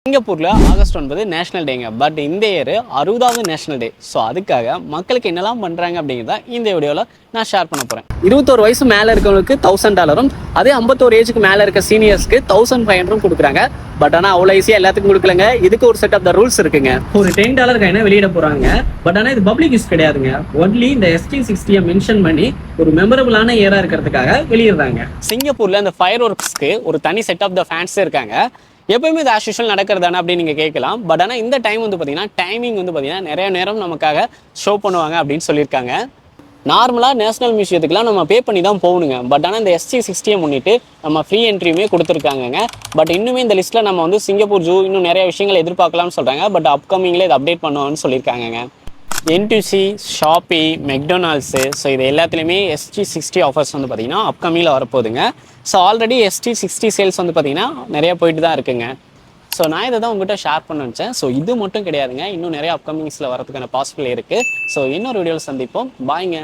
சிங்கப்பூரில் August 9 national டேங்க. But இந்த year 60வது national டே. So அதுக்காக மக்களுக்கு என்னெல்லாம் பண்ணுறாங்க அப்படிங்கிறத இந்த வீடியோவில் நான் ஷேர் பண்ண போகிறேன். 21 வயசு மேலே இருக்கவங்களுக்கு $1000, அதே 51 ஏஜுக்கு மேலே இருக்க சீனியர்ஸ்க்கு 1500 கொடுக்குறாங்க. பட் ஆனால் அவ்வளோ ஈஸியாக எல்லாத்துக்கும் கொடுக்கலங்க. இதுக்கு ஒரு செட் ஆஃப் த ரூல்ஸ் இருக்குங்க. ஒரு $10 காயினை வெளியிட போகிறாங்க. பட் ஆனால் இது பப்ளிக் யூஸ் கிடையாதுங்க. ஒன்லி இந்த ST60 மென்ஷன் பண்ணி ஒரு மெமரபிளான இயராக இருக்கிறதுக்காக வெளியிடுறாங்க. சிங்கப்பூரில் இந்த ஃபயர் ஒர்க்ஸ்க்கு ஒரு தனி செட் ஆஃப் த ஃபேன்ஸ் இருக்காங்க. எப்பவுமே இது ஆஸ் யூஷுவல் நடக்கிறதானே அப்படின்னு நீங்கள் கேட்கலாம். பட் ஆனால் இந்த டைம் வந்து பார்த்தீங்கன்னா டைமிங் வந்து பார்த்தீங்கன்னா நிறைய நேரம் நமக்காக ஷோ பண்ணுவாங்க அப்படின்னு சொல்லியிருக்காங்க. நார்மலாக நேஷனல் மியூசியத்துக்குலாம் நம்ம பே பண்ணி தான் போகணுங்க. பட் ஆனால் இந்த ST60 முன்னிட்டு நம்ம ஃப்ரீ என்ட்ரியுமே கொடுத்துருக்காங்க. பட் இன்னுமே இந்த லிஸ்ட்டில் நம்ம வந்து சிங்கப்பூர் ஜூ இன்னும் நிறைய விஷயங்கள் எதிர்பார்க்கலாம்னு சொல்கிறாங்க. பட் அப்கமிங்கில் இதை அப்டேட் பண்ணுவாங்கன்னு சொல்லியிருக்காங்க. NTUC, ஷாப்பி, மெக்டொனால்ட்ஸு, ஸோ இது எல்லாத்துலேயுமே ST60 ஆஃபர்ஸ் வந்து பார்த்திங்கன்னா அப்கமிங்கில் வரப்போகுதுங்க. ஸோ ஆல்ரெடி ST60 சேல்ஸ் வந்து பார்த்திங்கன்னா நிறையா போயிட்டு தான் இருக்குங்க. ஸோ நான் இதை தான் உங்கள்கிட்ட ஷேர் பண்ண நினச்சேன். ஸோ இது மட்டும் கிடையாதுங்க, இன்னும் நிறைய அப்கமிங்ஸில் வரதுக்கான பாசிபிள் இருக்குது. ஸோ இன்னொரு வீடியோவில் சந்திப்போம். பாய்ங்க.